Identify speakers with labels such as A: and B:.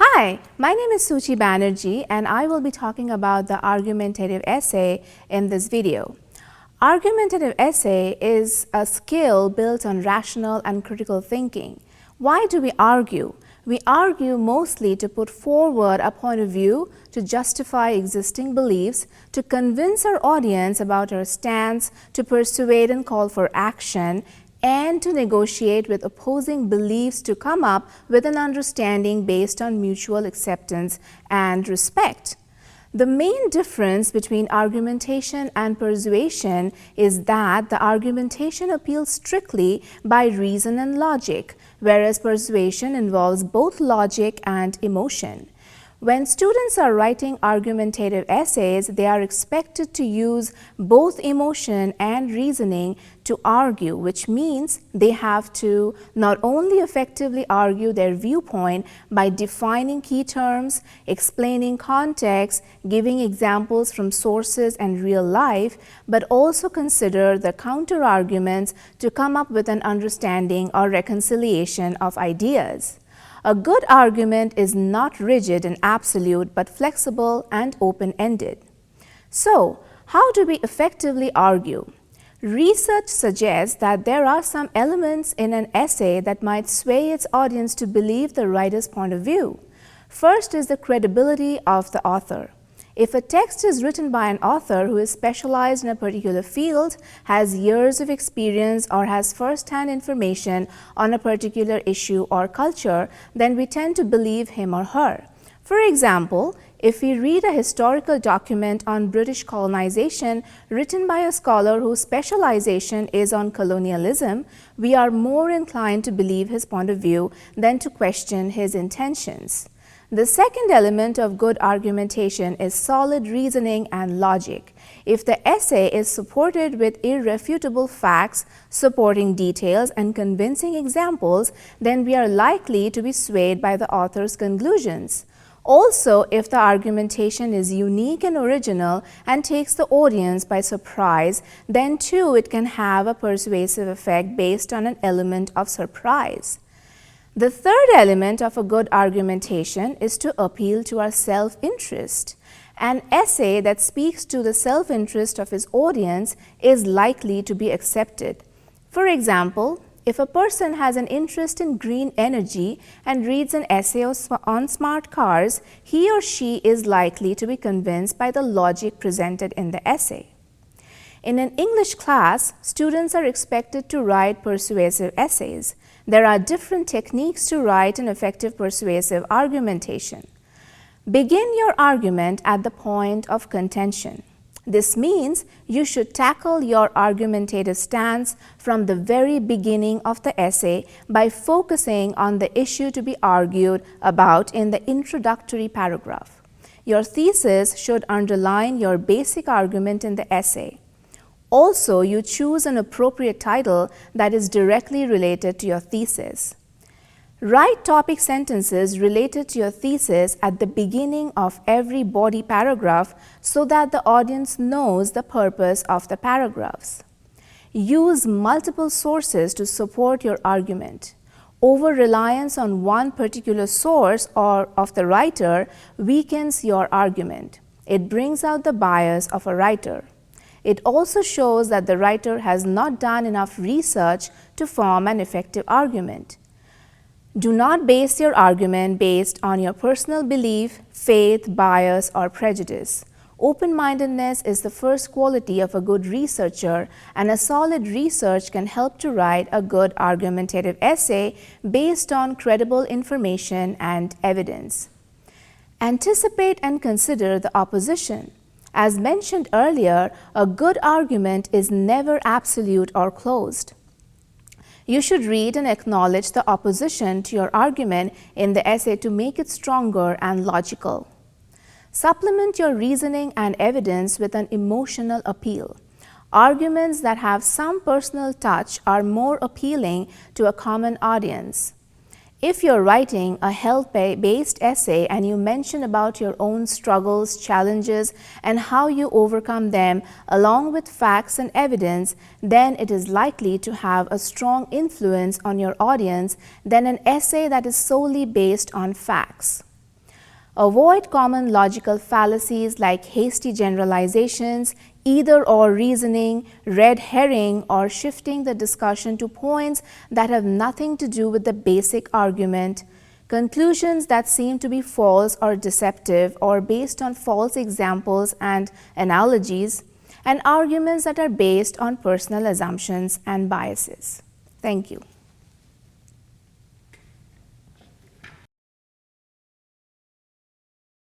A: Hi, my name is Suchi Banerjee and I will be talking about the argumentative essay in this video. Argumentative essay is a skill built on rational and critical thinking. Why do we argue? We argue mostly to put forward a point of view, to justify existing beliefs, to convince our audience about our stance, to persuade and call for action, and to negotiate with opposing beliefs to come up with an understanding based on mutual acceptance and respect. The main difference between argumentation and persuasion is that the argumentation appeals strictly by reason and logic, whereas persuasion involves both logic and emotion. When students are writing argumentative essays, they are expected to use both emotion and reasoning to argue, which means they have to not only effectively argue their viewpoint by defining key terms, explaining context, giving examples from sources and real life, but also consider the counter-arguments to come up with an understanding or reconciliation of ideas. A good argument is not rigid and absolute, but flexible and open-ended. So, how do we effectively argue? Research suggests that there are some elements in an essay that might sway its audience to believe the writer's point of view. First is the credibility of the author. If a text is written by an author who is specialized in a particular field, has years of experience, or has first-hand information on a particular issue or culture, then we tend to believe him or her. For example, if we read a historical document on British colonization written by a scholar whose specialization is on colonialism, we are more inclined to believe his point of view than to question his intentions. The second element of good argumentation is solid reasoning and logic. If the essay is supported with irrefutable facts, supporting details, and convincing examples, then we are likely to be swayed by the author's conclusions. Also, if the argumentation is unique and original and takes the audience by surprise, then too it can have a persuasive effect based on an element of surprise. The third element of a good argumentation is to appeal to our self-interest. An essay that speaks to the self-interest of its audience is likely to be accepted. For example, if a person has an interest in green energy and reads an essay on smart cars, he or she is likely to be convinced by the logic presented in the essay. In an English class, students are expected to write persuasive essays. There are different techniques to write an effective persuasive argumentation. Begin your argument at the point of contention. This means you should tackle your argumentative stance from the very beginning of the essay by focusing on the issue to be argued about in the introductory paragraph. Your thesis should underline your basic argument in the essay. Also, you choose an appropriate title that is directly related to your thesis. Write topic sentences related to your thesis at the beginning of every body paragraph so that the audience knows the purpose of the paragraphs. Use multiple sources to support your argument. Over-reliance on one particular source or of the writer weakens your argument. It brings out the bias of a writer. It also shows that the writer has not done enough research to form an effective argument. Do not base your argument based on your personal belief, faith, bias, or prejudice. Open-mindedness is the first quality of a good researcher, and a solid research can help to write a good argumentative essay based on credible information and evidence. Anticipate and consider the opposition. As mentioned earlier, a good argument is never absolute or closed. You should read and acknowledge the opposition to your argument in the essay to make it stronger and logical. Supplement your reasoning and evidence with an emotional appeal. Arguments that have some personal touch are more appealing to a common audience. If you're writing a health-based essay and you mention about your own struggles, challenges, and how you overcome them along with facts and evidence, then it is likely to have a strong influence on your audience than an essay that is solely based on facts. Avoid common logical fallacies like hasty generalizations, either-or reasoning, red herring, or shifting the discussion to points that have nothing to do with the basic argument, conclusions that seem to be false or deceptive or based on false examples and analogies, and arguments that are based on personal assumptions and biases. Thank you.